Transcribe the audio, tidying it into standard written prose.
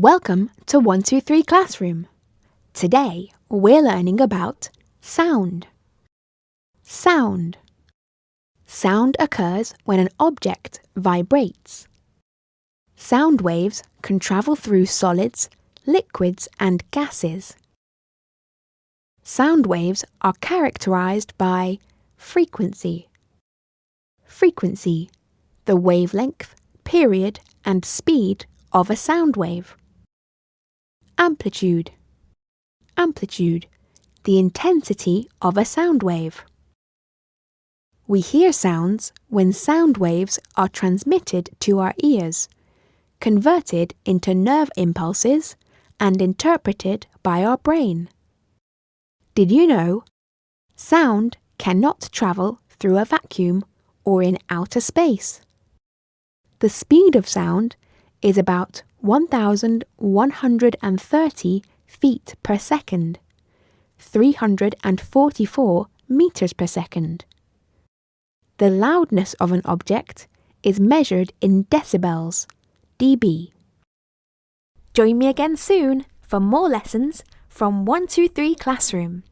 Welcome to 123 Classroom. Today we're learning about sound. Sound. Sound occurs when an object vibrates. Sound waves can travel through solids, liquids and gases. Sound waves are characterized by frequency. Frequency, the wavelength, period and speed of a sound wave. Amplitude. Amplitude, the intensity of a sound wave. We hear sounds when sound waves are transmitted to our ears, converted into nerve impulses, and interpreted by our brain. Did you know? Sound cannot travel through a vacuum or in outer space. The speed of sound is about 1,130 feet per second, 344 meters per second. The loudness of an object is measured in decibels, dB. Join me again soon for more lessons from 123 Classroom.